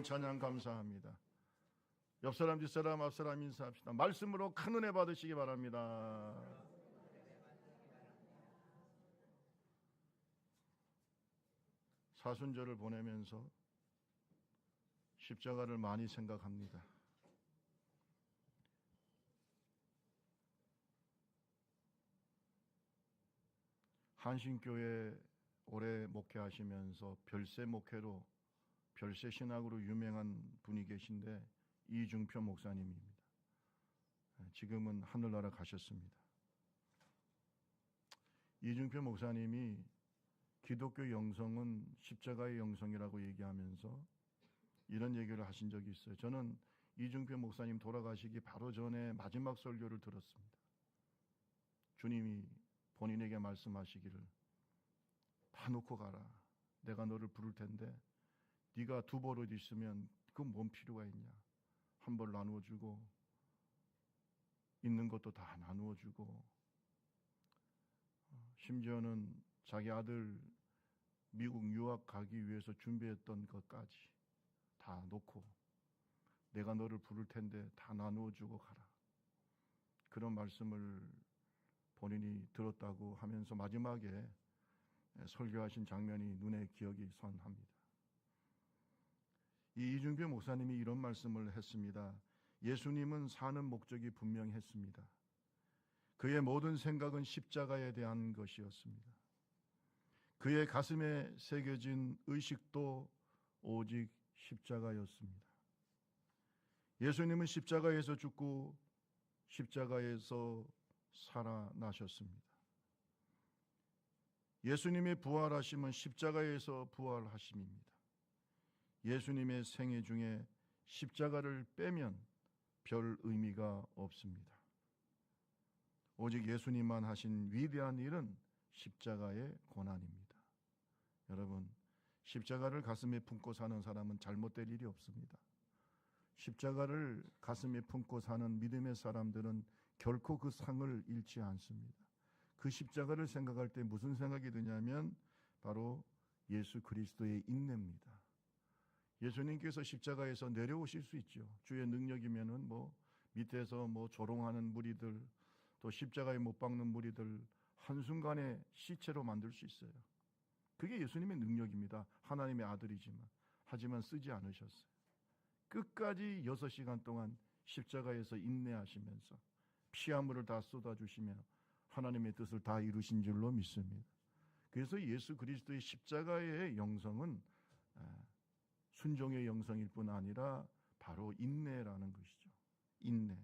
찬양 감사합니다. 옆 사람 뒷사람 앞 사람 인사합시다. 말씀으로 큰 은혜 받으시기 바랍니다. 사순절을 보내면서 십자가를 많이 생각합니다. 한신교회 오래 목회하시면서 별세 목회로 별세 신학으로 유명한 분이 계신데 이중표 목사님입니다. 지금은 하늘나라 가셨습니다. 이중표 목사님이 기독교 영성은 십자가의 영성이라고 얘기하면서 이런 얘기를 하신 적이 있어요. 저는 이중표 목사님 돌아가시기 바로 전에 마지막 설교를 들었습니다. 주님이 본인에게 말씀하시기를 다 놓고 가라. 내가 너를 부를 텐데 네가 두 버릇 있으면 그건 뭔 필요가 있냐. 한 벌 나누어주고 있는 것도 다 나누어주고 심지어는 자기 아들 미국 유학 가기 위해서 준비했던 것까지 다 놓고 내가 너를 부를 텐데 다 나누어주고 가라. 그런 말씀을 본인이 들었다고 하면서 마지막에 설교하신 장면이 눈에 기억이 선합니다. 이 이중표 목사님이 이런 말씀을 했습니다. 예수님은 사는 목적이 분명했습니다. 그의 모든 생각은 십자가에 대한 것이었습니다. 그의 가슴에 새겨진 의식도 오직 십자가였습니다. 예수님은 십자가에서 죽고 십자가에서 살아나셨습니다. 예수님의 부활하심은 십자가에서 부활하심입니다. 예수님의 생애 중에 십자가를 빼면 별 의미가 없습니다. 오직 예수님만 하신 위대한 일은 십자가의 고난입니다. 여러분, 십자가를 가슴에 품고 사는 사람은 잘못될 일이 없습니다. 십자가를 가슴에 품고 사는 믿음의 사람들은 결코 그 상을 잃지 않습니다. 그 십자가를 생각할 때 무슨 생각이 드냐면 바로 예수 그리스도의 인내입니다. 예수님께서 십자가에서 내려오실 수 있죠. 주의 능력이면은 밑에서 조롱하는 무리들, 또 십자가에 못 박는 무리들 한순간에 시체로 만들 수 있어요. 그게 예수님의 능력입니다. 하나님의 아들이지만. 하지만 쓰지 않으셨어요. 끝까지 6시간 동안 십자가에서 인내하시면서 피아물을 다 쏟아주시며 하나님의 뜻을 다 이루신 줄로 믿습니다. 그래서 예수 그리스도의 십자가의 영성은 순종의 영성일 뿐 아니라 바로 인내라는 것이죠. 인내.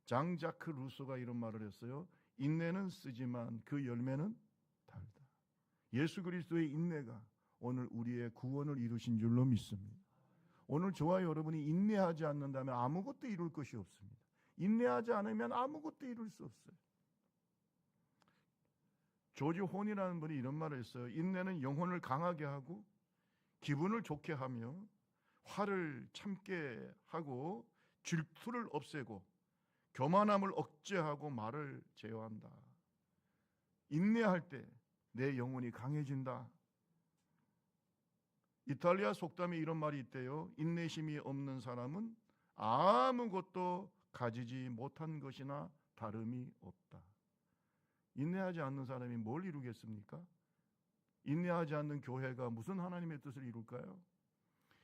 장자크 루소가 이런 말을 했어요. 인내는 쓰지만 그 열매는 달다. 예수 그리스도의 인내가 오늘 우리의 구원을 이루신 줄로 믿습니다. 오늘 저와 여러분이 인내하지 않는다면 아무것도 이룰 것이 없습니다. 인내하지 않으면 아무것도 이룰 수 없어요. 조지 혼이라는 분이 이런 말을 했어요. 인내는 영혼을 강하게 하고 기분을 좋게 하며 화를 참게 하고 질투를 없애고 교만함을 억제하고 말을 제어한다. 인내할 때 내 영혼이 강해진다. 이탈리아 속담에 이런 말이 있대요. 인내심이 없는 사람은 아무것도 가지지 못한 것이나 다름이 없다. 인내하지 않는 사람이 뭘 이루겠습니까? 인내하지 않는 교회가 무슨 하나님의 뜻을 이룰까요?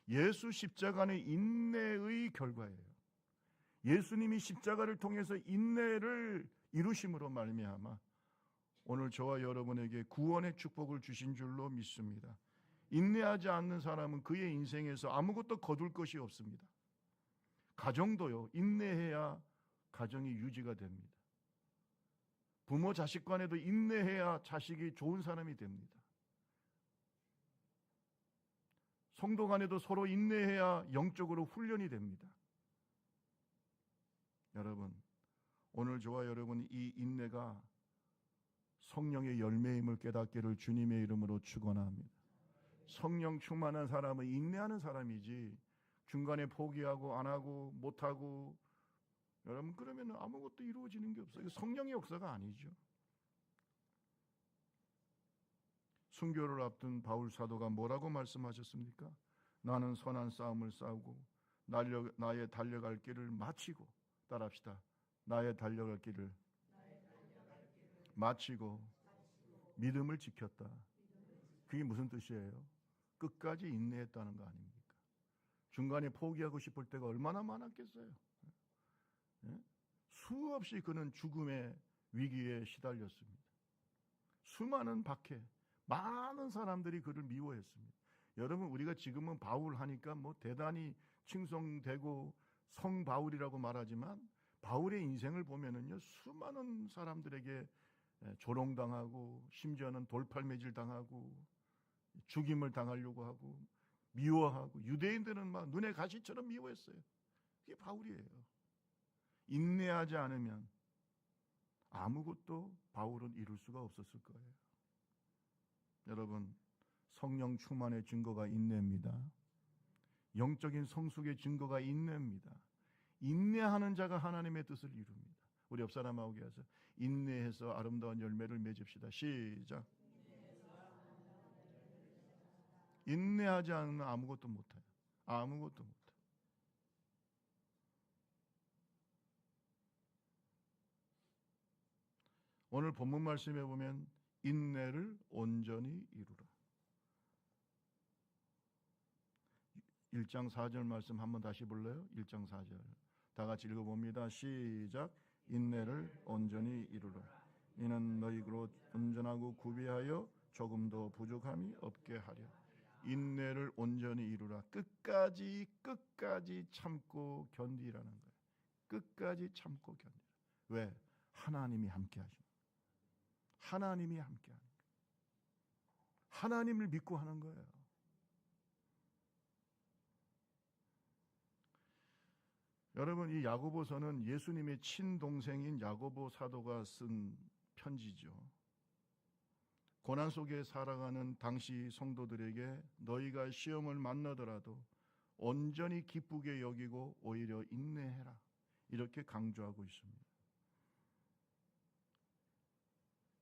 예수 십자가는 인내의 결과예요. 예수님이 십자가를 통해서 인내를 이루심으로 말미암아 오늘 저와 여러분에게 구원의 축복을 주신 줄로 믿습니다. 인내하지 않는 사람은 그의 인생에서 아무것도 거둘 것이 없습니다. 가정도요, 인내해야 가정이 유지가 됩니다. 부모 자식 간에도 인내해야 자식이 좋은 사람이 됩니다. 성도 간에도 서로 인내해야 영적으로 훈련이 됩니다. 여러분, 오늘 저와 여러분 이 인내가 성령의 열매임을 깨닫기를 주님의 이름으로 축원합니다. 성령 충만한 사람은 인내하는 사람이지 중간에 포기하고 안 하고 못하고 여러분 그러면 아무것도 이루어지는 게 없어요. 성령의 역사가 아니죠. 순교를 앞둔 바울 사도가 뭐라고 말씀하셨습니까? 나는 선한 싸움을 싸우고 나의 달려갈 길을 마치고, 따라합시다. 나의 달려갈 길을 마치고 믿음을 지켰다. 그게 무슨 뜻이에요? 끝까지 인내했다는 거 아닙니까? 중간에 포기하고 싶을 때가 얼마나 많았겠어요. 수없이 그는 죽음의 위기에 시달렸습니다. 수많은 박해, 많은 사람들이 그를 미워했습니다. 여러분, 우리가 지금은 바울 하니까 뭐 대단히 칭송되고 성바울이라고 말하지만, 바울의 인생을 보면은요, 수많은 사람들에게 조롱당하고, 심지어는 돌팔매질 당하고, 죽임을 당하려고 하고, 미워하고, 유대인들은 막 눈에 가시처럼 미워했어요. 그게 바울이에요. 인내하지 않으면 아무것도 바울은 이룰 수가 없었을 거예요. 여러분, 성령 충만의 증거가 인내입니다. 영적인 성숙의 증거가 인내입니다. 인내하는 자가 하나님의 뜻을 이룹니다. 우리 옆 사람하고 해서 인내해서 아름다운 열매를 맺읍시다. 시작. 인내하지 않으면 아무것도 못해요. 아무것도 못해요. 오늘 본문 말씀에 보면 인내를 온전히 이루라. 1장 4절 말씀 한번 다시 볼래요? 1장 4절 다 같이 읽어봅니다. 시작. 인내를 온전히 이루라. 이는 너희 곧 온전하고 구비하여 조금도 부족함이 없게 하려. 인내를 온전히 이루라. 끝까지 참고 견디라는 거예요. 끝까지 참고 견디라. 왜? 하나님이 함께 하십니다. 하나님이 함께 하는 거예요. 하나님을 믿고 하는 거예요. 여러분, 이 야고보서는 예수님의 친동생인 야고보 사도가 쓴 편지죠. 고난 속에 살아가는 당시 성도들에게 너희가 시험을 만나더라도 온전히 기쁘게 여기고 오히려 인내해라, 이렇게 강조하고 있습니다.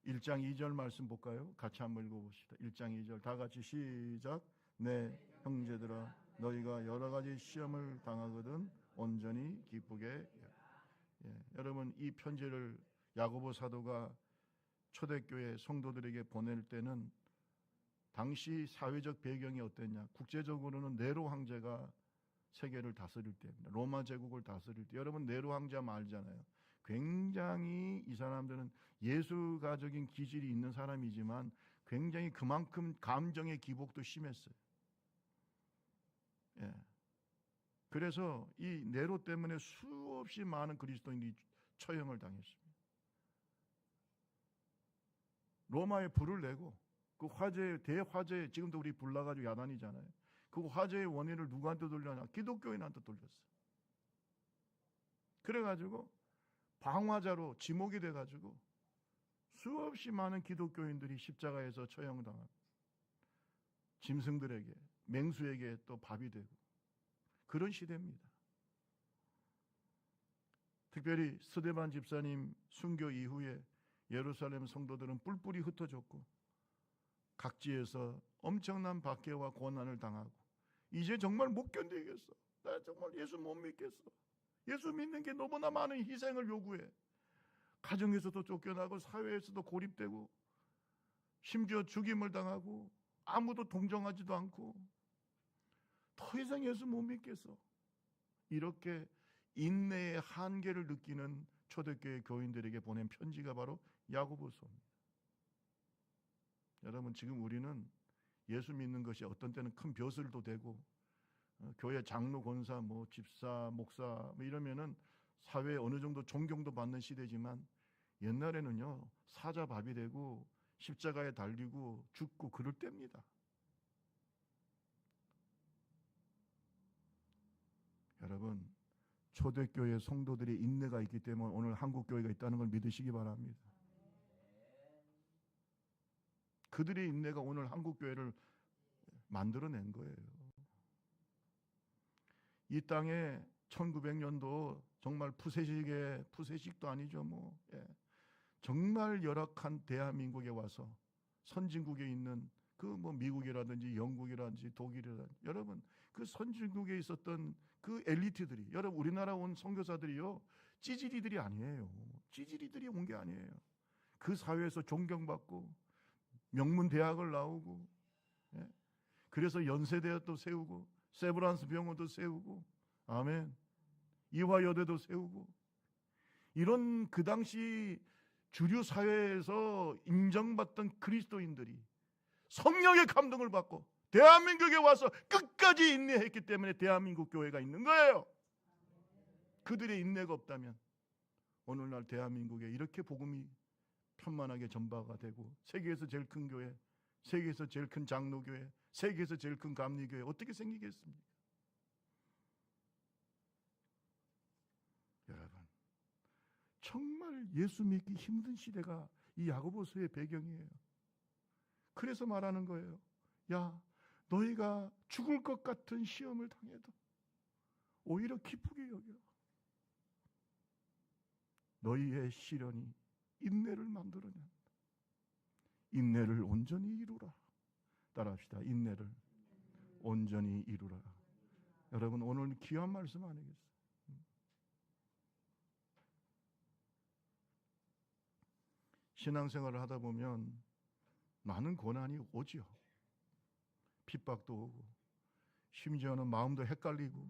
1장 2절 말씀 볼까요? 같이 한번 읽어봅시다. 1장 2절 다 같이 시작. 내 형제들아, 너희가 여러 가지 시험을 당하거든 온전히 기쁘게. 여러분, 이 편지를 야고보 사도가 초대교회 성도들에게 보낼 때는 당시 사회적 배경이 어땠냐? 국제적으로는 네로 황제가 세계를 다스릴 때입니다. 로마 제국을 다스릴 때. 여러분, 네로 황제 알잖아요. 굉장히 이 사람들은 예술가적인 기질이 있는 사람이지만 굉장히 그만큼 감정의 기복도 심했어요. 그래서 이 네로 때문에 수없이 많은 그리스도인들이 처형을 당했습니다. 로마에 불을 내고 그 화재, 대화재, 지금도 우리 불 나가지고 야단이잖아요. 그 화재의 원인을 누구한테 돌렸냐? 기독교인한테 돌렸어요. 그래가지고 방화자로 지목이 돼가지고 수없이 많은 기독교인들이 십자가에서 처형당하고 짐승들에게, 맹수에게 또 밥이 되고 그런 시대입니다. 특별히 스데반 집사님 순교 이후에 예루살렘 성도들은 뿔뿔이 흩어졌고 각지에서 엄청난 박해와 고난을 당하고 이제 정말 못 견디겠어. 나 정말 예수 못 믿겠어. 예수 믿는 게 너무나 많은 희생을 요구해. 가정에서도 쫓겨나고 사회에서도 고립되고 심지어 죽임을 당하고 아무도 동정하지도 않고 더 이상 예수 못 믿겠어. 이렇게 인내의 한계를 느끼는 초대교회 교인들에게 보낸 편지가 바로 야고보서입니다. 여러분, 지금 우리는 예수 믿는 것이 어떤 때는 큰 벼슬도 되고 교회 장로, 권사, 집사, 목사 이러면은 사회에 어느 정도 존경도 받는 시대지만 옛날에는요, 사자밥이 되고 십자가에 달리고 죽고 그럴 때입니다. 여러분, 초대교회 성도들의 인내가 있기 때문에 오늘 한국교회가 있다는 걸 믿으시기 바랍니다. 그들의 인내가 오늘 한국교회를 만들어낸 거예요. 이 땅에 1900년도 정말 푸세식도 아니죠. 정말 열악한 대한민국에 와서 선진국에 있는 그 뭐 미국이라든지 영국이라든지 독일이라든지, 여러분 그 선진국에 있었던 그 엘리트들이, 여러분 우리나라 온 선교사들이요, 찌질이들이 아니에요. 찌질이들이 온 게 아니에요. 그 사회에서 존경받고 명문 대학을 나오고, 예? 그래서 연세대학도 세우고 세브란스 병원도 세우고, 아멘, 이화여대도 세우고, 이런 그 당시 주류 사회에서 인정받던 그리스도인들이 성령의 감동을 받고 대한민국에 와서 끝까지 인내했기 때문에 대한민국 교회가 있는 거예요. 그들의 인내가 없다면 오늘날 대한민국에 이렇게 복음이 편만하게 전파가 되고, 세계에서 제일 큰 교회, 세계에서 제일 큰 장로교회, 세계에서 제일 큰 감리교회 어떻게 생기겠습니까? 여러분, 정말 예수 믿기 힘든 시대가 이 야고보서의 배경이에요. 그래서 말하는 거예요. 야, 너희가 죽을 것 같은 시험을 당해도 오히려 기쁘게 여겨. 너희의 시련이 인내를 만들어낸다. 인내를 온전히 이루라. 따라합시다. 인내를 온전히 이루라. 여러분, 오늘 귀한 말씀 아니겠어요? 신앙생활을 하다 보면 많은 고난이 오지요. 핍박도 오고, 심지어는 마음도 헷갈리고,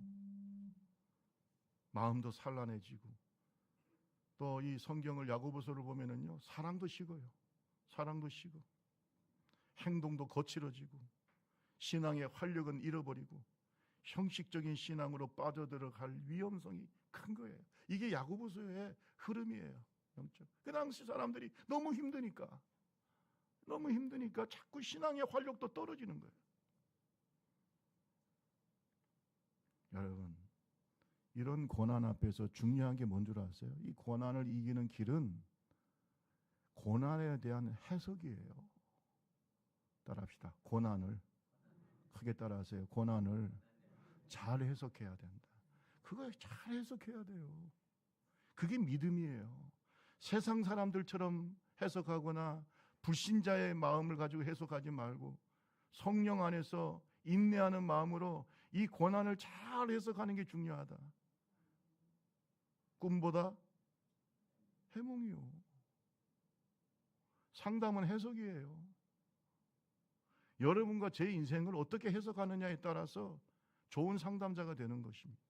마음도 산란해지고, 또 이 성경을 야고보서를 보면은요, 사랑도 식어요. 사랑도 식어. 행동도 거칠어지고, 신앙의 활력은 잃어버리고, 형식적인 신앙으로 빠져들어갈 위험성이 큰 거예요. 이게 야고보서의 흐름이에요. 영적. 그 당시 사람들이 너무 힘드니까 자꾸 신앙의 활력도 떨어지는 거예요. 여러분, 이런 고난 앞에서 중요한 게 뭔 줄 아세요? 이 고난을 이기는 길은 고난에 대한 해석이에요. 따라합시다. 고난을, 크게 따라하세요. 고난을 잘 해석해야 된다. 그거 잘 해석해야 돼요. 그게 믿음이에요. 세상 사람들처럼 해석하거나 불신자의 마음을 가지고 해석하지 말고 성령 안에서 인내하는 마음으로 이 고난을 잘 해석하는 게 중요하다. 꿈보다 해몽이요. 상담은 해석이에요. 여러분과 제 인생을 어떻게 해석하느냐에 따라서 좋은 상담자가 되는 것입니다.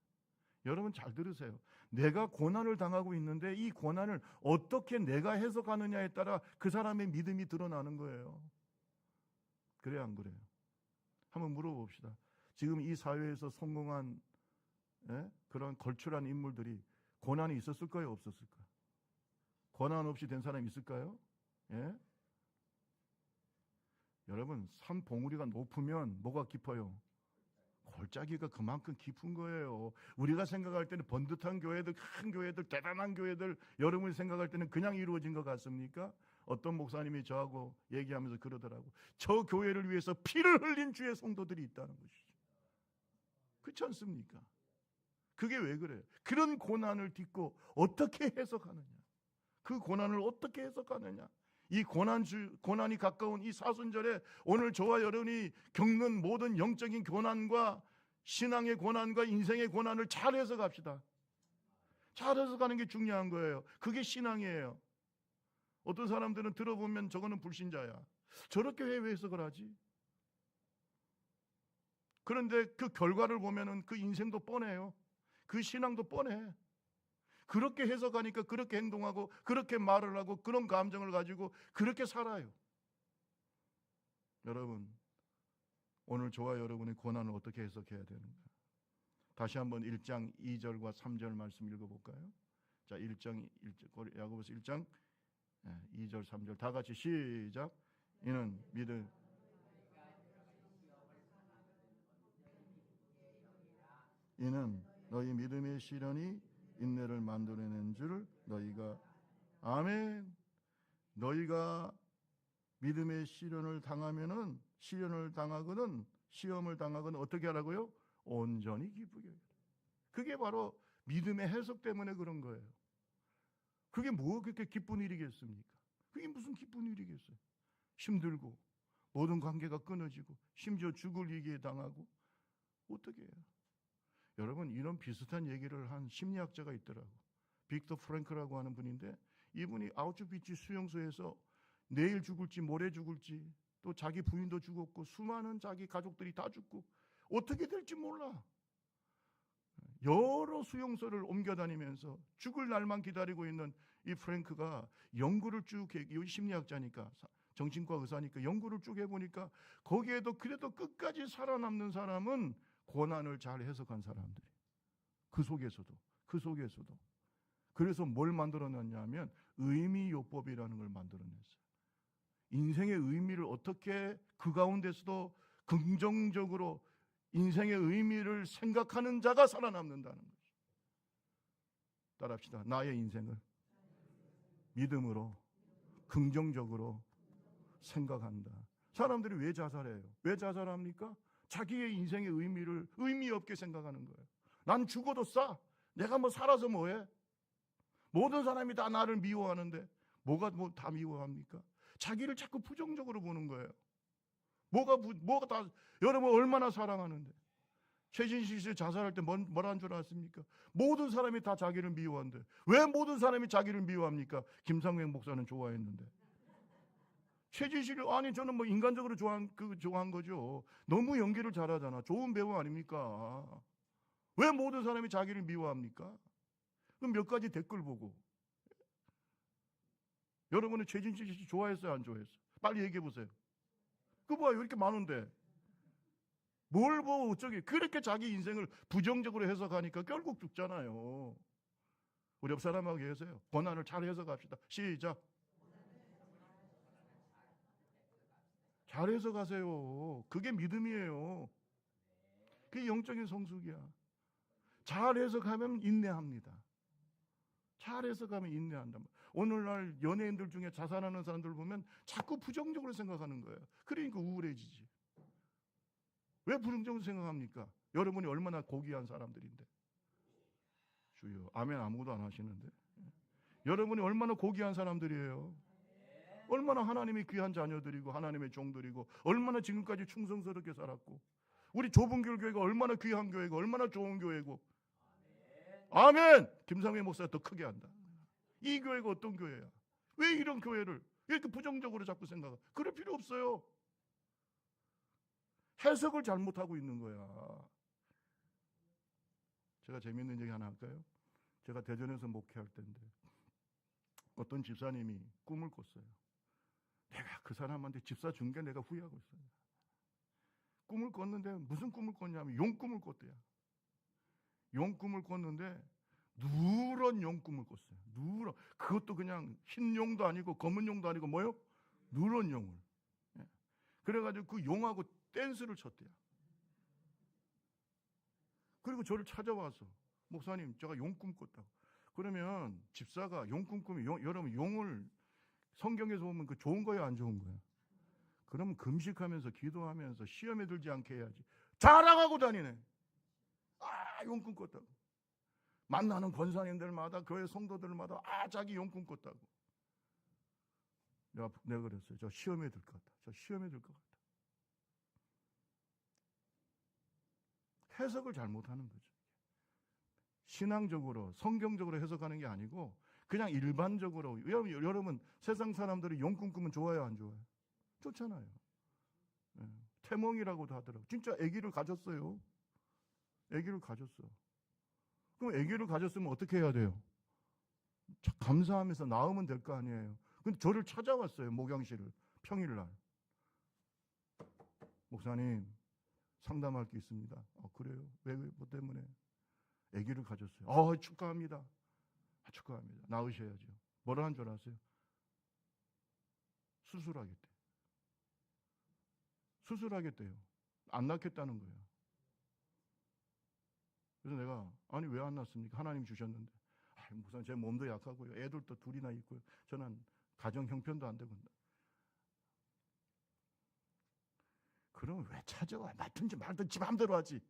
여러분 잘 들으세요. 내가 고난을 당하고 있는데 이 고난을 어떻게 내가 해석하느냐에 따라 그 사람의 믿음이 드러나는 거예요. 그래요, 안 그래요? 한번 물어봅시다. 지금 이 사회에서 성공한 그런 걸출한 인물들이 고난이 있었을까요, 없었을까요? 고난 없이 된 사람이 있을까요? 예? 여러분, 산 봉우리가 높으면 뭐가 깊어요? 골짜기가 그만큼 깊은 거예요. 우리가 생각할 때는 번듯한 교회들, 큰 교회들, 대단한 교회들, 여러분이 생각할 때는 그냥 이루어진 것 같습니까? 어떤 목사님이 저하고 얘기하면서 그러더라고. 저 교회를 위해서 피를 흘린 주의 성도들이 있다는 것이죠. 그렇지 않습니까? 그게 왜 그래요? 그런 고난을 딛고 어떻게 해석하느냐? 그 고난을 어떻게 해석하느냐? 이 고난이 가까운 이 사순절에 오늘 저와 여러분이 겪는 모든 영적인 고난과 신앙의 고난과 인생의 고난을 잘 해석합시다. 잘 해석하는 게 중요한 거예요. 그게 신앙이에요. 어떤 사람들은 들어보면 저거는 불신자야. 저렇게 왜 해석을 하지? 그런데 그 결과를 보면은 그 인생도 뻔해요. 그 신앙도 뻔해. 그렇게 해석하니까 그렇게 행동하고 그렇게 말을 하고 그런 감정을 가지고 그렇게 살아요. 여러분, 오늘 저와 여러분의 고난을 어떻게 해석해야 되는가? 다시 한번 1장 2절과 3절 말씀 읽어볼까요? 자, 1장 야고보서 1장 2절 3절 다 같이 시작. 이는 믿음 이는 너희 믿음의 시련이 인내를 만들어낸 줄 너희가 아멘. 너희가 믿음의 시련을 당하거든 시험을 당하거든 어떻게 하라고요? 온전히 기쁘게 하라. 그게 바로 믿음의 해석 때문에 그런 거예요. 그게 뭐 그렇게 기쁜 일이겠습니까? 그게 무슨 기쁜 일이겠어요? 힘들고 모든 관계가 끊어지고 심지어 죽을 위기에 당하고 어떻게 해요? 여러분, 이런 비슷한 얘기를 한 심리학자가 있더라고. 빅터 프랭크라고 하는 분인데, 이분이 아우슈비츠 수용소에서 내일 죽을지 모레 죽을지, 또 자기 부인도 죽었고 수많은 자기 가족들이 다 죽고 어떻게 될지 몰라. 여러 수용소를 옮겨 다니면서 죽을 날만 기다리고 있는 이 프랭크가 연구를 쭉 해. 이 심리학자니까, 정신과 의사니까 연구를 쭉 해보니까 거기에도 그래도 끝까지 살아남는 사람은 고난을 잘 해석한 사람들이, 그 속에서도. 그래서 뭘 만들어냈냐면 의미요법이라는 걸 만들어냈어요. 인생의 의미를 어떻게 그 가운데서도 긍정적으로 인생의 의미를 생각하는 자가 살아남는다는 거죠. 따라합시다. 나의 인생을 믿음으로 긍정적으로 생각한다. 사람들이 왜 자살해요? 왜 자살합니까? 자기의 인생의 의미를 의미 없게 생각하는 거예요. 난 죽어도 싸. 내가 뭐 살아서 뭐해? 모든 사람이 다 나를 미워하는데 뭐가 뭐 다 미워합니까? 자기를 자꾸 부정적으로 보는 거예요. 뭐가 다, 여러분 얼마나 사랑하는데. 최진실 씨 자살할 때 뭐라는 줄 아십니까? 모든 사람이 다 자기를 미워한대. 왜 모든 사람이 자기를 미워합니까? 김상백 목사는 좋아했는데. 최진실을, 아니 저는 뭐 인간적으로 좋아한 거죠. 너무 연기를 잘하잖아. 좋은 배우 아닙니까? 왜 모든 사람이 자기를 미워합니까? 그럼 몇 가지 댓글 보고. 여러분은 최진실 씨 좋아했어요, 안 좋아했어요? 빨리 얘기해 보세요. 그거 봐요, 이렇게 많은데. 뭘 보고 어쩌게 그렇게 자기 인생을 부정적으로 해석하니까 결국 죽잖아요. 우리 옆 사람하고 계세요. 고난을 잘 해석합시다. 시작. 잘 해석하세요. 그게 믿음이에요. 그게 영적인 성숙이야. 잘 해석하면 인내합니다. 잘 해석하면 인내한다. 오늘날 연예인들 중에 자살하는 사람들 보면 자꾸 부정적으로 생각하는 거예요. 그러니까 우울해지지. 왜 부정적으로 생각합니까? 여러분이 얼마나 고귀한 사람들인데. 주여, 아멘. 아무것도 안 하시는데. 여러분이 얼마나 고귀한 사람들이에요. 얼마나 하나님의 귀한 자녀들이고 하나님의 종들이고 얼마나 지금까지 충성스럽게 살았고, 우리 좁은 교회가 얼마나 귀한 교회고 얼마나 좋은 교회고. 아멘. 김상회 목사가 더 크게 한다. 이 교회가 어떤 교회야? 왜 이런 교회를 이렇게 부정적으로 자꾸 생각해? 그럴 필요 없어요. 해석을 잘못하고 있는 거야. 제가 재밌는 얘기 하나 할까요? 제가 대전에서 목회할 때인데 어떤 집사님이 꿈을 꿨어요. 내가 그 사람한테 집사 준 게 내가 후회하고 있어요. 꿈을 꿨는데 무슨 꿈을 꿨냐면 용꿈을 꿨대요. 용꿈을 꿨는데 누런 용꿈을 꿨어요. 누런. 그것도 그냥 흰 용도 아니고 검은 용도 아니고 뭐요? 누런 용을. 그래가지고 그 용하고 댄스를 췄대요. 그리고 저를 찾아와서 목사님, 제가 용꿈 꿨다고. 그러면 집사가 용꿈 꾸면 여러분 용을 성경에서 보면 그 좋은 거예요, 안 좋은 거예요? 그러면 금식하면서 기도하면서 시험에 들지 않게 해야지. 자랑하고 다니네. 아, 용꿈 꿨다고. 만나는 권사님들마다 교회 성도들마다 자기 용꿈 꿨다고. 내가 그랬어요. 저 시험에 들 것 같다. 저 시험에 들 것 같다. 해석을 잘못하는 거죠. 신앙적으로 성경적으로 해석하는 게 아니고 그냥 일반적으로. 여러분 세상 사람들이 용꿈 꾸면 좋아요, 안 좋아요? 좋잖아요. 태몽이라고도 하더라고요. 진짜 아기를 가졌어요. 아기를 가졌어. 그럼 아기를 가졌으면 어떻게 해야 돼요? 감사하면서 낳으면 될 거 아니에요. 근데 저를 찾아왔어요, 목양실을. 평일날. 목사님, 상담할 게 있습니다. 그래요? 뭐 때문에? 아기를 가졌어요. 축하합니다. 축하합니다. 낳으셔야죠. 뭐라 한 줄 아세요? 수술하겠대. 수술하겠대요. 안 낳겠다는 거예요. 그래서 내가, 아니 왜 안 낳습니까? 하나님 주셨는데. 목사님, 제 몸도 약하고요. 애들도 둘이나 있고요. 저는 가정 형편도 안 되고. 그럼 왜 찾아와? 맞든지 말든지 마음대로 하지.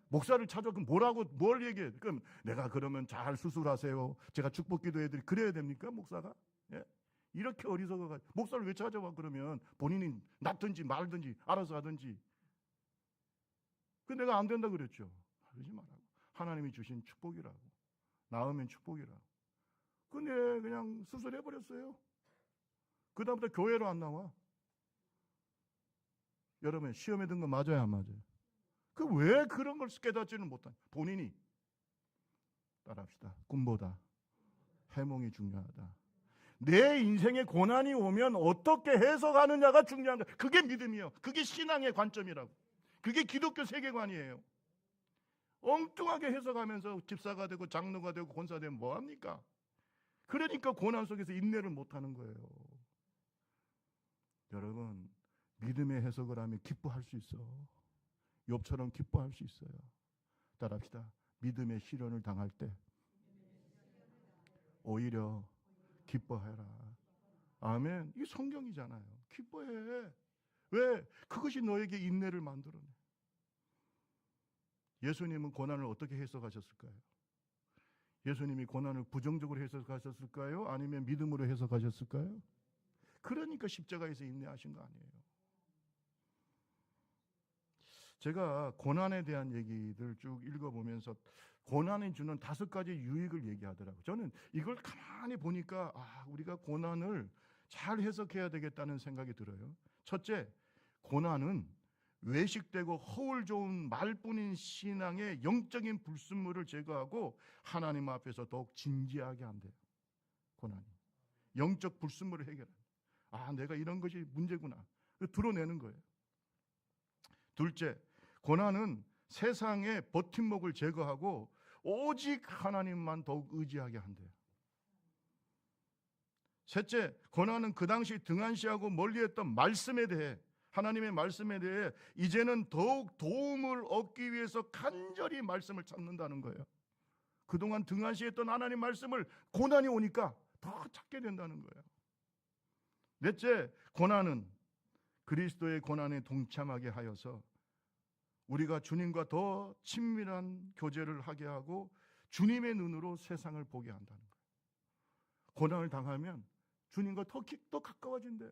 목사를 찾아. 그럼 뭘 얘기해? 그럼 내가 그러면 잘 수술하세요. 제가 축복 기도해드리. 그래야 됩니까, 목사가? 예? 이렇게 어리석어가 목사를 왜 찾아와? 그러면 본인이 낫든지 말든지 알아서 하든지. 그 내가 안 된다 그랬죠. 그러지 말라고. 하나님이 주신 축복이라고. 나으면 축복이라고. 근데 그냥 수술해버렸어요. 그 다음부터 교회로 안 나와. 여러분 시험에 든 거 맞아요 안 맞아요? 그 왜 그런 걸 깨닫지는 못한 본인이 따라합시다. 꿈보다 해몽이 중요하다. 내 인생에 고난이 오면 어떻게 해석하느냐가 중요한 거예요. 그게 믿음이에요. 그게 신앙의 관점이라고. 그게 기독교 세계관이에요. 엉뚱하게 해석하면서 집사가 되고 장로가 되고 권사 되면 뭐합니까? 그러니까 고난 속에서 인내를 못하는 거예요. 여러분 믿음의 해석을 하면 기뻐할 수 있어. 욥처럼 기뻐할 수 있어요. 따라합시다. 믿음의 시련을 당할 때 오히려 기뻐해라. 아멘. 이게 성경이잖아요. 기뻐해. 왜? 그것이 너에게 인내를 만들어내. 예수님은 고난을 어떻게 해석하셨을까요? 예수님이 고난을 부정적으로 해석하셨을까요? 아니면 믿음으로 해석하셨을까요? 그러니까 십자가에서 인내하신 거 아니에요. 제가 고난에 대한 얘기들 쭉 읽어보면서 고난이 주는 5가지 유익을 얘기하더라고요. 저는 이걸 가만히 보니까 우리가 고난을 잘 해석해야 되겠다는 생각이 들어요. 첫째, 고난은 외식되고 허울 좋은 말뿐인 신앙의 영적인 불순물을 제거하고 하나님 앞에서 더욱 진지하게 한대요. 고난이 영적 불순물을 해결해. 내가 이런 것이 문제구나 드러내는 거예요. 둘째, 고난은 세상의 버팀목을 제거하고 오직 하나님만 더욱 의지하게 한대요. 셋째, 고난은 그 당시 등한시하고 멀리했던 말씀에 대해, 하나님의 말씀에 대해 이제는 더욱 도움을 얻기 위해서 간절히 말씀을 찾는다는 거예요. 그동안 등한시했던 하나님 말씀을 고난이 오니까 더 찾게 된다는 거예요. 넷째, 고난은 그리스도의 고난에 동참하게 하여서 우리가 주님과 더 친밀한 교제를 하게 하고 주님의 눈으로 세상을 보게 한다는 거예요. 고난을 당하면 주님과 더 가까워진대요.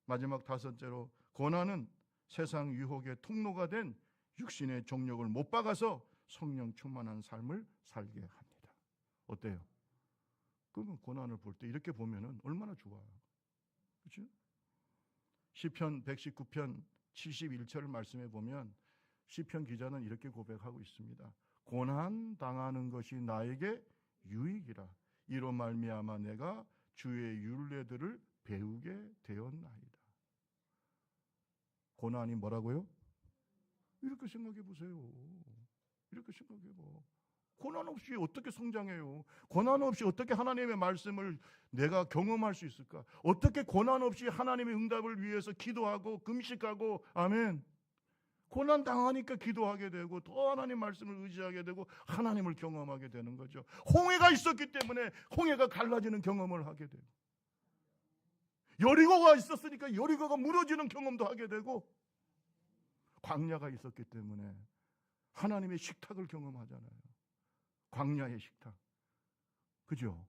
마지막 5째로, 고난은 세상 유혹의 통로가 된 육신의 정욕을 못 박아서 성령 충만한 삶을 살게 합니다. 어때요? 그러면 고난을 볼 때 이렇게 보면은 얼마나 좋아요. 그렇죠? 시편 119편 71절 말씀에 보면 시편 기자는 이렇게 고백하고 있습니다. 고난 당하는 것이 나에게 유익이라. 이로 말미암아 내가 주의 율례들을 배우게 되었나이다. 고난이 뭐라고요? 이렇게 생각해 보세요. 이렇게 생각해 봐. 고난 없이 어떻게 성장해요? 고난 없이 어떻게 하나님의 말씀을 내가 경험할 수 있을까? 어떻게 고난 없이 하나님의 응답을 위해서 기도하고 금식하고, 아멘. 고난 당하니까 기도하게 되고 더 하나님 말씀을 의지하게 되고 하나님을 경험하게 되는 거죠. 홍해가 있었기 때문에 홍해가 갈라지는 경험을 하게 되고, 여리고가 있었으니까 여리고가 무너지는 경험도 하게 되고, 광야가 있었기 때문에 하나님의 식탁을 경험하잖아요. 광야의 식탁. 그죠?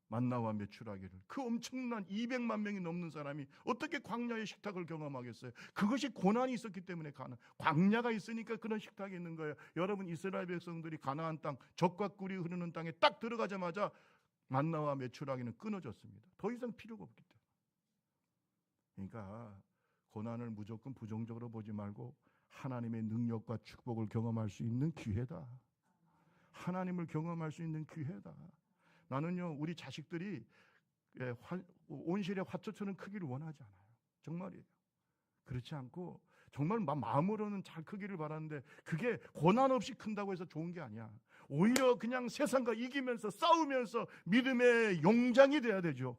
만나와 메추라기를, 그 엄청난 200만 명이 넘는 사람이 어떻게 광야의 식탁을 경험하겠어요? 그것이 고난이 있었기 때문에 광야가 있으니까 그런 식탁이 있는 거예요. 여러분, 이스라엘 백성들이 가나안 땅, 젖과 꿀이 흐르는 땅에 딱 들어가자마자 만나와 메추라기는 끊어졌습니다. 더 이상 필요가 없기 때문에. 그러니까 고난을 무조건 부정적으로 보지 말고 하나님의 능력과 축복을 경험할 수 있는 기회다. 하나님을 경험할 수 있는 기회다. 나는요, 우리 자식들이 온실의 화초처럼 크기를 원하지 않아요. 정말이에요. 그렇지 않고 정말 마음으로는 잘 크기를 바라는데 그게 고난 없이 큰다고 해서 좋은 게 아니야. 오히려 그냥 세상과 이기면서 싸우면서 믿음의 용장이 돼야 되죠.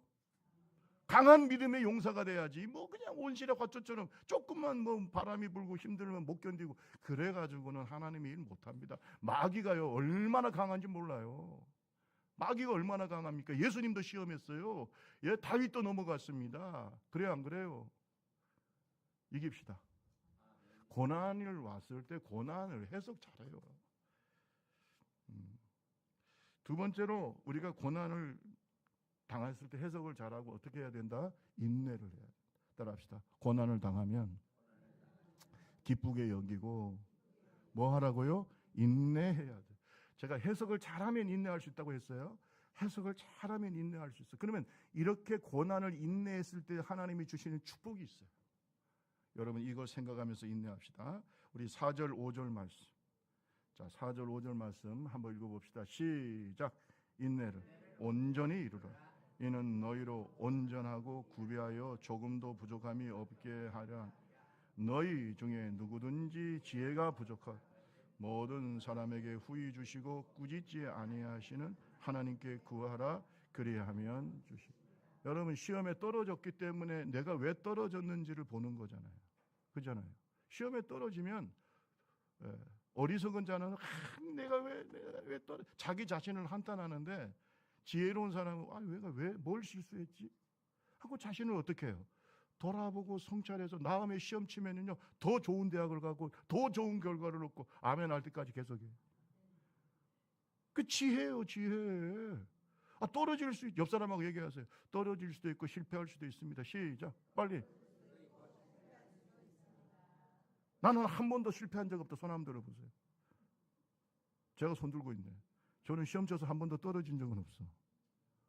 강한 믿음의 용사가 돼야지. 그냥 온실의 화초처럼 조금만 바람이 불고 힘들면 못 견디고 그래가지고는 하나님의 일 못합니다. 마귀가요, 얼마나 강한지 몰라요. 마귀가 얼마나 강합니까? 예수님도 시험했어요. 다윗도 넘어갔습니다. 그래요, 안 그래요? 이깁시다. 고난을 왔을 때 고난을 해석 잘해요. 두 번째로 우리가 고난을 당했을 때 해석을 잘하고 어떻게 해야 된다? 인내를 해야 된다. 따라합시다. 고난을 당하면 기쁘게 여기고 뭐 하라고요? 인내해야 돼. 제가 해석을 잘하면 인내할 수 있다고 했어요. 해석을 잘하면 인내할 수 있어. 그러면 이렇게 고난을 인내했을 때 하나님이 주시는 축복이 있어요. 여러분 이걸 생각하면서 인내합시다. 우리 4절 5절 말씀. 자, 4절 5절 말씀 한번 읽어봅시다. 시작. 인내를 온전히 이루라. 이는 너희로 온전하고 구비하여 조금도 부족함이 없게 하려. 너희 중에 누구든지 지혜가 부족하고 모든 사람에게 후히 주시고 꾸짖지 아니하시는 하나님께 구하라. 그리하면 주시고. 여러분 시험에 떨어졌기 때문에 내가 왜 떨어졌는지를 보는 거잖아요. 그렇잖아요. 시험에 떨어지면 어리석은 자는 내가 왜 자기 자신을 한탄하는데, 지혜로운 사람은 내가 왜 뭘 실수했지 하고 자신을 어떻게 해요? 돌아보고 성찰해서 다음에 시험 치면은요 더 좋은 대학을 가고 더 좋은 결과를 얻고 아멘 할 때까지 계속해요. 그 지혜예요, 지혜. 떨어질 수 옆 사람하고 얘기하세요. 떨어질 수도 있고 실패할 수도 있습니다. 시작. 빨리. 나는 한 번도 실패한 적 없다. 손 한번 들어보세요. 제가 손 들고 있네. 저는 시험 쳐서 한 번도 떨어진 적은 없어.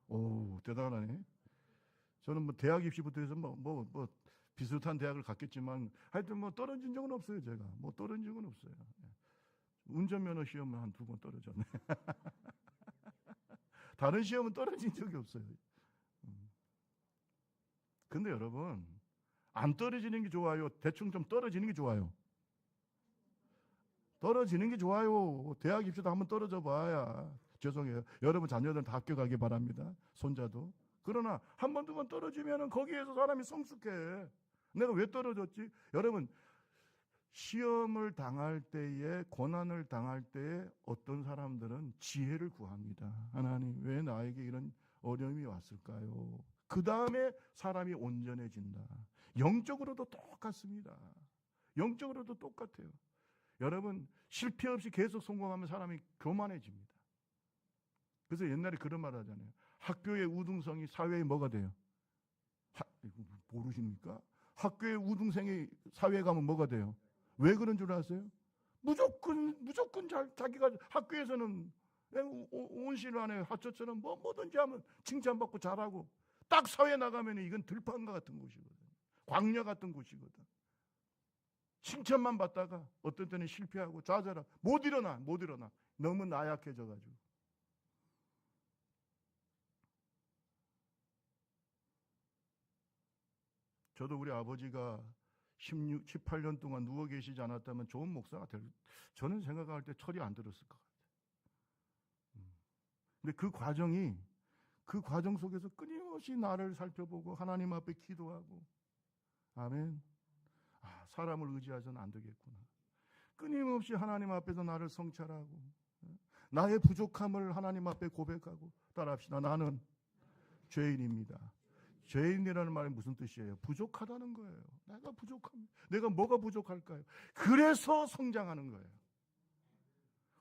오, 대단하네. 저는 뭐 대학 입시부터 해서 뭐 비슷한 대학을 갔겠지만 하여튼 뭐 떨어진 적은 없어요. 제가 뭐 떨어진 적은 없어요. 운전면허 시험은 한 2번 떨어졌네. 다른 시험은 떨어진 적이 없어요. 근데 여러분 안 떨어지는 게 좋아요? 대충 좀 떨어지는 게 좋아요? 떨어지는 게 좋아요. 대학 입시도 한번 떨어져 봐야. 죄송해요. 여러분 자녀들 다 학교 가기 바랍니다. 손자도. 그러나 한 번, 2번 떨어지면 거기에서 사람이 성숙해. 내가 왜 떨어졌지? 여러분 시험을 당할 때에, 고난을 당할 때에 어떤 사람들은 지혜를 구합니다. 하나님 왜 나에게 이런 어려움이 왔을까요? 그 다음에 사람이 온전해진다. 영적으로도 똑같습니다. 영적으로도 똑같아요. 여러분 실패 없이 계속 성공하면 사람이 교만해집니다. 그래서 옛날에 그런 말 하잖아요. 학교의 우등성이 사회에 뭐가 돼요? 모르십니까? 학교의 우등생이 사회에 가면 뭐가 돼요? 왜 그런 줄 아세요? 무조건 자기가 학교에서는 온실 안에 하초처럼 뭐든지 하면 칭찬받고 잘하고, 딱 사회 나가면 이건 들판과 같은 곳이거든. 광야 같은 곳이거든. 칭찬만 받다가 어떤 때는 실패하고 좌절하고 못 일어나. 너무 나약해져가지고. 저도 우리 아버지가 18년 동안 누워 계시지 않았다면 좋은 목사가 저는 생각할 때 철이 안 들었을 것 같아요. 근데 그 과정 속에서 끊임없이 나를 살펴보고 하나님 앞에 기도하고, 아멘. 사람을 의지해서는 안 되겠구나. 끊임없이 하나님 앞에서 나를 성찰하고 나의 부족함을 하나님 앞에 고백하고. 따라합시다. 나는 죄인입니다. 죄인이라는 말이 무슨 뜻이에요? 부족하다는 거예요. 내가 부족합니다. 내가 뭐가 부족할까요? 그래서 성장하는 거예요.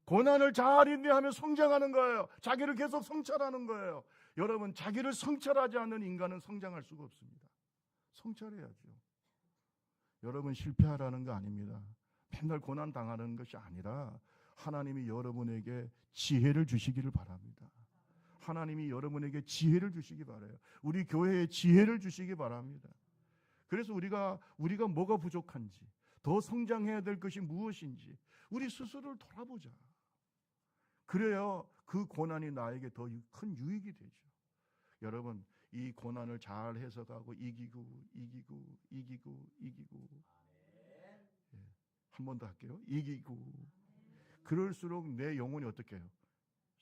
고난을 잘 인내하며 성장하는 거예요. 자기를 계속 성찰하는 거예요. 여러분 자기를 성찰하지 않는 인간은 성장할 수가 없습니다. 성찰해야죠. 여러분 실패하라는 거 아닙니다. 맨날 고난 당하는 것이 아니라 하나님이 여러분에게 지혜를 주시기를 바랍니다. 하나님이 여러분에게 지혜를 주시기 바라요. 우리 교회에 지혜를 주시기 바랍니다. 그래서 우리가 뭐가 부족한지, 더 성장해야 될 것이 무엇인지 우리 스스로를 돌아보자. 그래야 그 고난이 나에게 더 큰 유익이 되죠. 여러분 이 고난을 잘 해석하고 이기고 한 번 더 할게요. 이기고. 그럴수록 내 영혼이 어떻게 해요?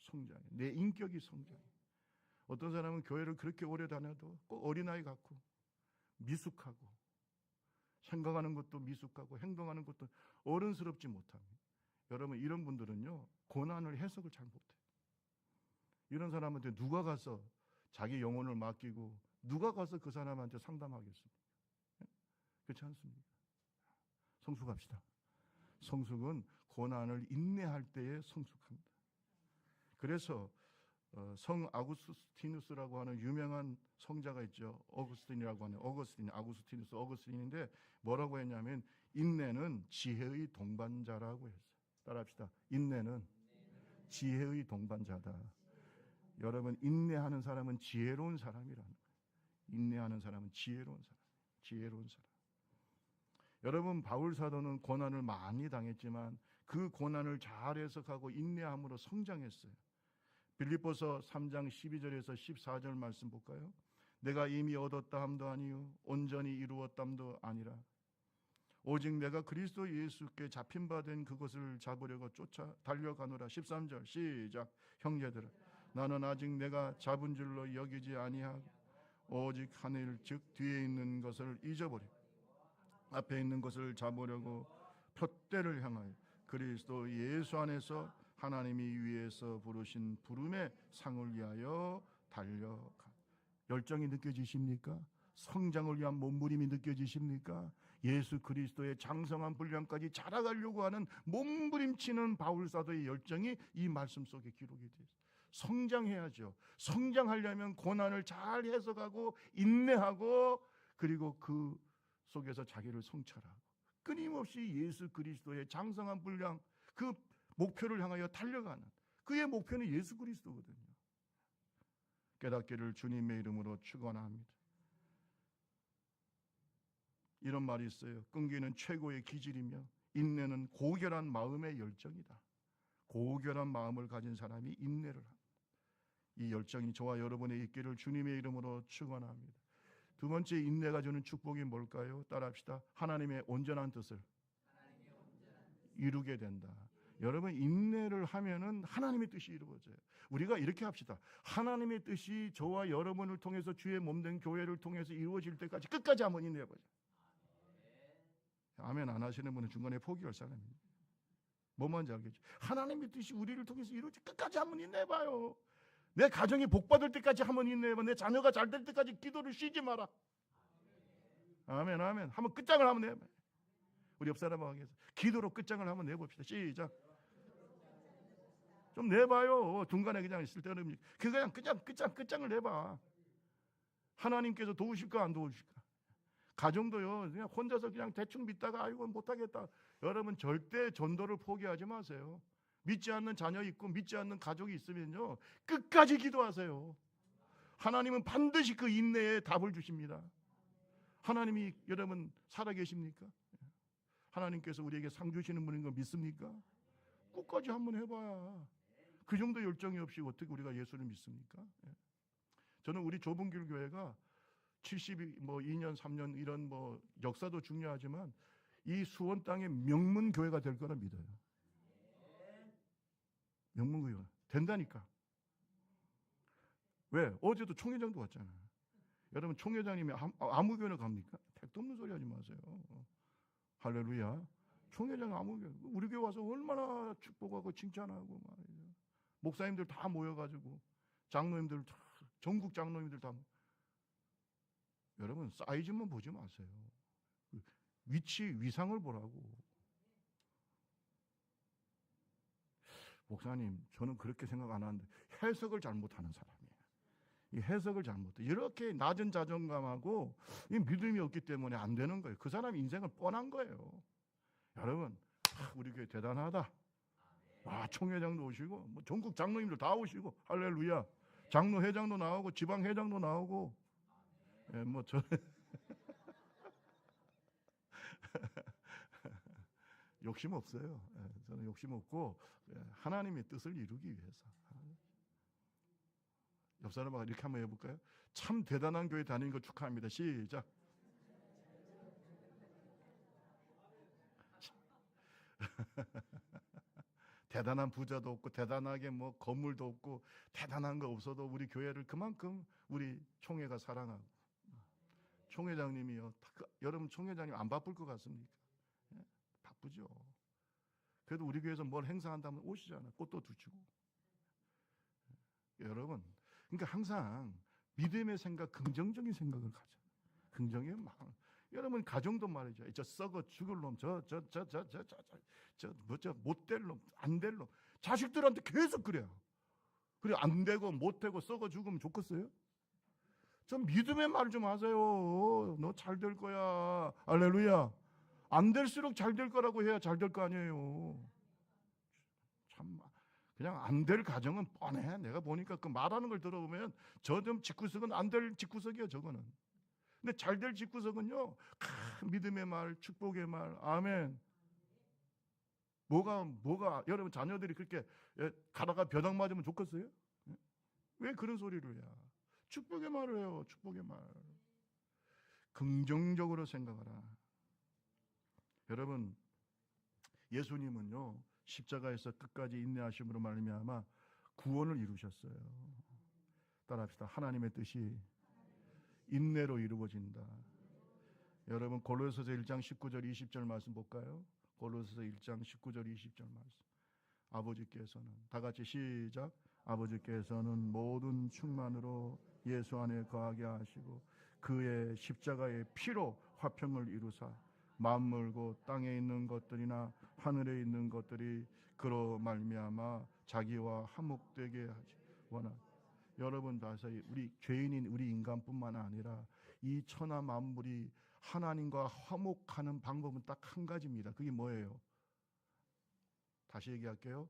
성장해. 내 인격이 성장해. 어떤 사람은 교회를 그렇게 오래 다녀도 꼭 어린아이 같고 미숙하고, 생각하는 것도 미숙하고 행동하는 것도 어른스럽지 못합니다. 여러분 이런 분들은요 고난을 해석을 잘 못해요. 이런 사람한테 누가 가서 자기 영혼을 맡기고 누가 가서 그 사람한테 상담하겠습니까? 그렇지 않습니까? 성숙합시다. 성숙은 고난을 인내할 때에 성숙합니다. 그래서 성 아구스티누스라고 하는 유명한 성자가 있죠. 어거스틴이라고 하는 어거스틴인데 뭐라고 했냐면 인내는 지혜의 동반자라고 했어요. 따라합시다. 인내는 지혜의 동반자다. 여러분, 인내하는 사람은 지혜로운 사람이라는 거예요. 인내하는 사람은 지혜로운 사람. 여러분, 바울 사도는 고난을 많이 당했지만 그 고난을 잘 해석하고 인내함으로 성장했어요. 빌립보서 3장 12절에서 14절 말씀 볼까요? 내가 이미 얻었다 함도 아니요 온전히 이루었담도 아니라 오직 내가 그리스도 예수께 잡힌 바 된 그것을 잡으려고 쫓아 달려가노라. 13절 시작. 형제들아 나는 아직 내가 잡은 줄로 여기지 아니하고 오직 하늘 즉 뒤에 있는 것을 잊어버리고 앞에 있는 것을 잡으려고 표대를 향하여 그리스도 예수 안에서 하나님이 위에서 부르신 부름의 상을 위하여 달려가. 열정이 느껴지십니까? 성장을 위한 몸부림이 느껴지십니까? 예수 그리스도의 장성한 분량까지 자라가려고 하는 몸부림치는 바울 사도의 열정이 이 말씀 속에 기록이 되어 있어요. 성장해야죠. 성장하려면 고난을 잘 해석하고 인내하고 그리고 그 속에서 자기를 성찰하고 끊임없이 예수 그리스도의 장성한 분량 그 목표를 향하여 달려가는 그의 목표는 예수 그리스도거든요. 깨닫기를 주님의 이름으로 축원합니다. 이런 말이 있어요. 끈기는 최고의 기질이며 인내는 고결한 마음의 열정이다. 고결한 마음을 가진 사람이 인내를 합니다. 이 열정이 저와 여러분의 있기를 주님의 이름으로 축원합니다. 두 번째 인내가 주는 축복이 뭘까요? 따라합시다. 하나님의 온전한 뜻을 이루게 된다. 여러분, 인내를 하면은 하나님의 뜻이 이루어져요. 우리가 이렇게 합시다. 하나님의 뜻이 저와 여러분을 통해서 주의 몸된 교회를 통해서 이루어질 때까지 끝까지 한번 인내해보자. 아멘 안 하시는 분은 중간에 포기할 사람입니다. 뭐 뭔지 알겠죠? 하나님의 뜻이 우리를 통해서 이루어질 끝까지 한번 인내해봐요. 내 가정이 복받을 때까지 한번 인내해봐. 내 자녀가 잘 될 때까지 기도를 쉬지 마라. 아멘 아멘. 한번 끝장을 한번 내봐. 우리 옆 사람하고 해서 기도로 끝장을 한번 내봅시다. 시작. 좀 내봐요. 중간에 그냥 있을 때는 그냥 끝장을 내봐. 하나님께서 도우실까 안 도우실까? 가정도요. 그냥 혼자서 그냥 대충 믿다가 아이고 못하겠다. 여러분 절대 전도를 포기하지 마세요. 믿지 않는 자녀 있고 믿지 않는 가족이 있으면요 끝까지 기도하세요. 하나님은 반드시 그 인내에 답을 주십니다. 하나님이 여러분 살아계십니까? 하나님께서 우리에게 상 주시는 분인 거 믿습니까? 끝까지 한번 해봐야. 그 정도 열정이 없이 어떻게 우리가 예수를 믿습니까? 저는 우리 좁은 길 교회가 2년 3년 이런 역사도 중요하지만 이 수원 땅의 명문 교회가 될 거라 믿어요. 명문 교회가 된다니까. 왜? 어제도 총회장도 왔잖아요. 여러분 총회장님이 아무 교회나 갑니까? 택도 없는 소리 하지 마세요. 할렐루야. 총회장 아무 교회 우리 교회 와서 얼마나 축복하고 칭찬하고 말이죠. 목사님들 다 모여가지고 장로님들 다, 전국 장로님들 다. 여러분 사이즈만 보지 마세요. 위상을 보라고. 목사님 저는 그렇게 생각 안 하는데 해석을 잘못하는 사람이에요. 이 해석을 잘못해. 이렇게 낮은 자존감하고 이 믿음이 없기 때문에 안 되는 거예요. 그 사람 인생은 뻔한 거예요. 여러분 우리 교회 대단하다. 와 총회장도 오시고 전국 장로님들 다 오시고 할렐루야. 장로 회장도 나오고 지방 회장도 나오고 저 욕심 없어요. 저는 욕심 없고 하나님의 뜻을 이루기 위해서. 옆 사람하고 이렇게 한번 해볼까요? 참 대단한 교회 다니는 거 축하합니다. 시작. 대단한 부자도 없고 대단하게 건물도 없고 대단한 거 없어도 우리 교회를 그만큼 우리 총회가 사랑하고 총회장님이요. 여러분 총회장님 안 바쁠 것 같습니까? 바쁘죠. 그래도 우리 교회에서 뭘 행사한다면 오시잖아요. 꽃도 두시고. 여러분 그러니까 항상 믿음의 생각, 긍정적인 생각을 가져. 긍정의 마음. 여러분 가정도 말이죠. 저 썩어 죽을 놈, 못될 놈, 안 될 놈, 자식들한테 계속 그래요. 그리고 안 되고 못 되고 썩어 죽으면 좋겠어요? 좀 믿음의 말 좀 하세요. 너 잘 될 거야. 할렐루야. 안 될수록 잘 될 거라고 해야 잘 될 거 아니에요. 참 그냥 안 될 가정은 뻔해. 내가 보니까 그 말하는 걸 들어보면 저 좀 집구석은 안 될 집구석이에요. 저거는. 근데 잘 될 집구석은요, 믿음의 말, 축복의 말, 아멘. 뭐가 여러분 자녀들이 그렇게 가다가 벼락 맞으면 좋겠어요? 왜 그런 소리를 해요? 축복의 말을 해요. 축복의 말. 긍정적으로 생각하라. 여러분, 예수님은요 십자가에서 끝까지 인내하심으로 말미암아 구원을 이루셨어요. 따라합시다. 하나님의 뜻이 인내로 이루어진다. 여러분 골로새서 1장 19절 20절 말씀 볼까요? 골로새서 1장 19절 20절 말씀. 아버지께서는 다 같이 시작. 아버지께서는 모든 충만으로 예수 안에 거하게 하시고 그의 십자가의 피로 화평을 이루사 만물고 땅에 있는 것들이나 하늘에 있는 것들이 그로 말미암아 자기와 화목되게 하지 원하. 여러분 봐서 우리 죄인인 우리 인간뿐만 아니라 이 천하 만물이 하나님과 화목하는 방법은 딱 한 가지입니다. 그게 뭐예요? 다시 얘기할게요.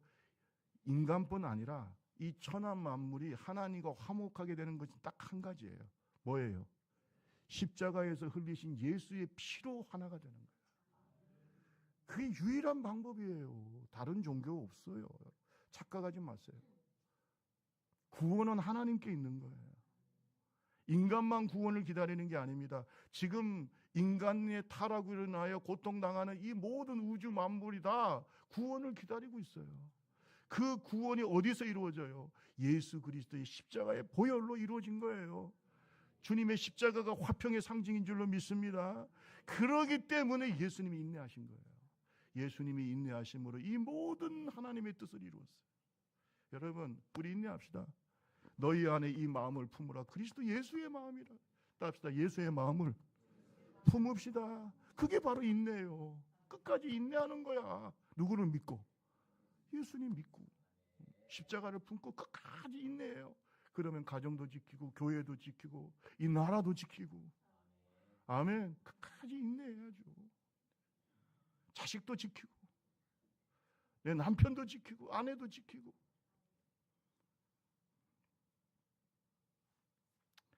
인간뿐 아니라 이 천하 만물이 하나님과 화목하게 되는 것이 딱 한 가지예요. 뭐예요? 십자가에서 흘리신 예수의 피로 하나가 되는 거예요. 그게 유일한 방법이에요. 다른 종교 없어요. 착각하지 마세요. 구원은 하나님께 있는 거예요. 인간만 구원을 기다리는 게 아닙니다. 지금 인간의 타락으로 인하여 고통당하는 이 모든 우주 만물이 다 구원을 기다리고 있어요. 그 구원이 어디서 이루어져요? 예수 그리스도의 십자가의 보혈로 이루어진 거예요. 주님의 십자가가 화평의 상징인 줄로 믿습니다. 그러기 때문에 예수님이 인내하신 거예요. 예수님이 인내하심으로 이 모든 하나님의 뜻을 이루었어요. 여러분 우리 인내합시다. 너희 안에 이 마음을 품으라. 그리스도 예수의 마음이라. 따릅시다. 예수의 마음을 품읍시다. 그게 바로 인내예요. 끝까지 인내하는 거야. 누구를 믿고? 예수님 믿고 십자가를 품고 끝까지 인내해요. 그러면 가정도 지키고 교회도 지키고 이 나라도 지키고 아멘. 끝까지 인내해야죠. 자식도 지키고 내 남편도 지키고 아내도 지키고.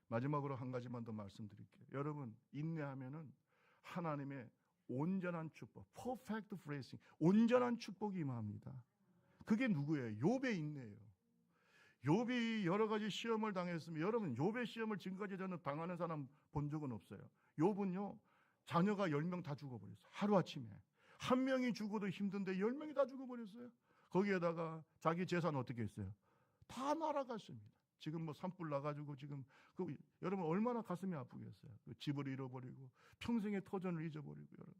마지막으로 한 가지만 더 말씀드릴게요. 여러분 인내하면은 하나님의 온전한 축복, perfect blessing, 온전한 축복이 임합니다. 그게 누구예요? 욥의 인내예요. 욥이 여러 가지 시험을 당했으면 여러분 욥의 시험을 지금까지 저는 당하는 사람 본 적은 없어요. 욥은요 자녀가 10명 다 죽어버렸어요. 하루아침에 한 명이 죽어도 힘든데 10명이 다 죽어버렸어요. 거기에다가 자기 재산 어떻게 했어요? 다 날아갔습니다. 지금 뭐 산불 나가지고 지금 여러분 얼마나 가슴이 아프겠어요. 집을 잃어버리고 평생의 터전을 잊어버리고 여러분.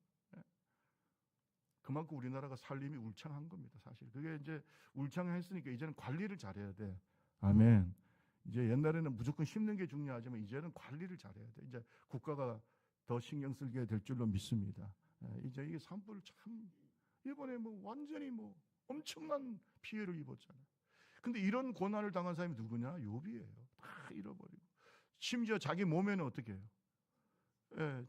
그만큼 우리나라가 살림이 울창한 겁니다. 사실 그게 이제 울창했으니까 이제는 관리를 잘해야 돼. 아멘. 이제 옛날에는 무조건 심는 게 중요하지만 이제는 관리를 잘해야 돼. 이제 국가가 더 신경 쓰게 될 줄로 믿습니다. 이제 이게 산불 참 이번에 뭐 완전히 뭐 엄청난 피해를 입었잖아요. 근데 이런 고난을 당한 사람이 누구냐? 욥이에요. 다 잃어버리고 심지어 자기 몸에는 어떻게 해요?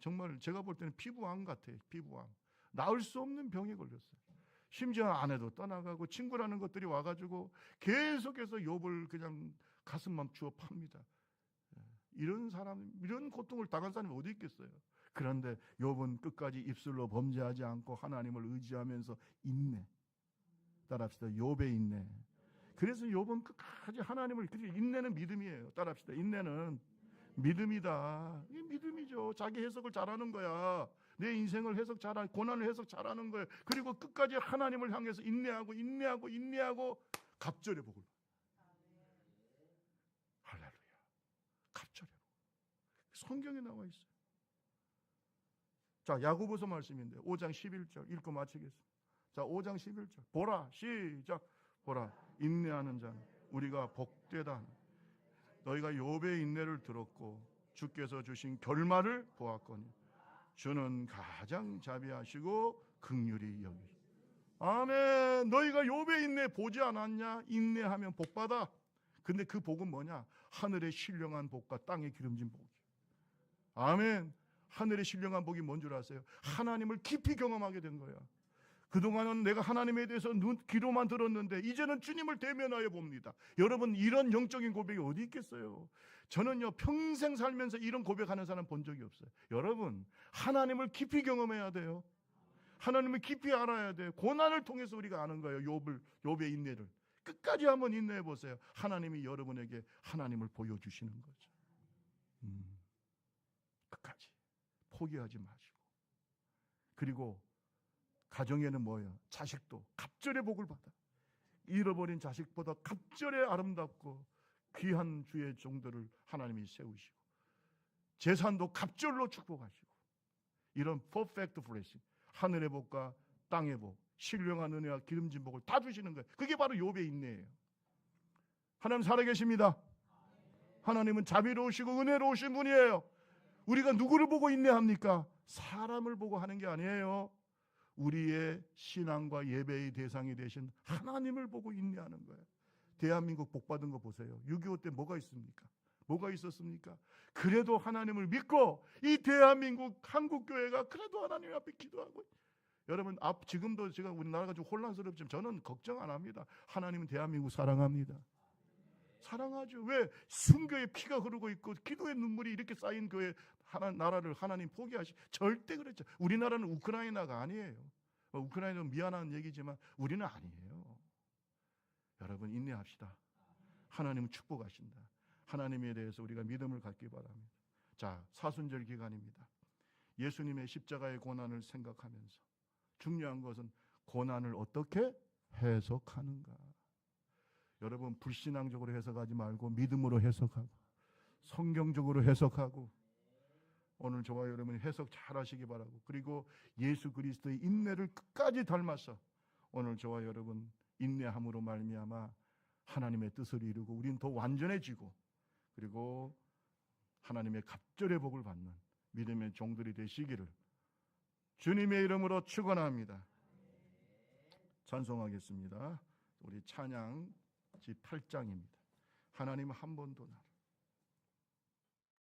정말 제가 볼 때는 피부암 같아요. 피부암. 나을 수 없는 병에 걸렸어요. 심지어 아내도 떠나가고 친구라는 것들이 와가지고 계속해서 욥을 그냥 가슴 맘추어 팝니다. 이런 사람, 이런 고통을 당한 사람이 어디 있겠어요? 그런데 욥은 끝까지 입술로 범죄하지 않고 하나님을 의지하면서 인내. 따라합시다. 욥의 인내. 그래서 욥은 끝까지 하나님을, 인내는 믿음이에요. 따라합시다. 인내는 믿음이다. 이게 믿음이죠. 자기 해석을 잘하는 거야. 내 인생을 해석 잘하는, 고난을 해석 잘하는 거예요. 그리고 끝까지 하나님을 향해서 인내하고 갑절의 복을. 할렐루야. 갑절의 복. 성경에 나와 있어요. 자, 야고보서 말씀인데 5장 11절 읽고 마치겠습니다. 자, 5장 11절. 보라, 시작. 보라, 인내하는 자는 우리가 복되다. 너희가 욥의 인내를 들었고 주께서 주신 결말을 보았거니 주는 가장 자비하시고 긍휼히 여기시고. 아멘. 너희가 욥의 인내 보지 않았냐? 인내하면 복받아. 근데 그 복은 뭐냐? 하늘의 신령한 복과 땅의 기름진 복이에요. 아멘. 하늘의 신령한 복이 뭔 줄 아세요? 하나님을 깊이 경험하게 된 거야. 그동안은 내가 하나님에 대해서 귀로만 들었는데 이제는 주님을 대면하여 봅니다. 여러분, 이런 영적인 고백이 어디 있겠어요? 저는요, 평생 살면서 이런 고백하는 사람 본 적이 없어요. 여러분, 하나님을 깊이 경험해야 돼요. 하나님을 깊이 알아야 돼요. 고난을 통해서 우리가 아는 거예요. 욥의 인내를 끝까지 한번 인내해 보세요. 하나님이 여러분에게 하나님을 보여주시는 거죠. 끝까지 포기하지 마시고. 그리고 가정에는 뭐예요? 자식도 갑절의 복을 받아. 잃어버린 자식보다 갑절에 아름답고 귀한 주의 종들을 하나님이 세우시고, 재산도 갑절로 축복하시고, 이런 퍼펙트 블레싱, 하늘의 복과 땅의 복, 신령한 은혜와 기름진 복을 다 주시는 거예요. 그게 바로 욥의 인내예요. 하나님 살아계십니다. 하나님은 자비로우시고 은혜로우신 분이에요. 우리가 누구를 보고 인내합니까? 사람을 보고 하는 게 아니에요. 우리의 신앙과 예배의 대상이 되신 하나님을 보고 인내하는 거예요. 대한민국 복 받은 거 보세요. 6.25 때 뭐가 있습니까? 뭐가 있었습니까? 그래도 하나님을 믿고 이 대한민국 한국교회가 그래도 하나님 앞에 기도하고, 여러분, 지금도 제가 우리나라가 좀 혼란스럽지만 저는 걱정 안 합니다. 하나님은 대한민국 사랑합니다. 사랑하죠. 왜? 순교의 피가 흐르고 있고 기도의 눈물이 이렇게 쌓인 교회 나라를 하나님 절대 그랬죠. 우리나라는 우크라이나가 아니에요. 우크라이나는 미안한 얘기지만 우리는 아니에요. 여러분, 인내합시다. 하나님은 축복하신다. 하나님에 대해서 우리가 믿음을 갖기 바랍니다. 자, 사순절 기간입니다. 예수님의 십자가의 고난을 생각하면서 중요한 것은 고난을 어떻게 해석하는가. 여러분, 불신앙적으로 해석하지 말고 믿음으로 해석하고 성경적으로 해석하고, 오늘 저와 여러분이 해석 잘 하시기 바라고, 그리고 예수 그리스도의 인내를 끝까지 닮아서 오늘 저와 여러분 인내함으로 말미암아 하나님의 뜻을 이루고 우리는 더 완전해지고, 그리고 하나님의 갑절의 복을 받는 믿음의 종들이 되시기를 주님의 이름으로 축원합니다. 찬송하겠습니다. 우리 찬양 지 8장입니다. 하나님 한 번도 나를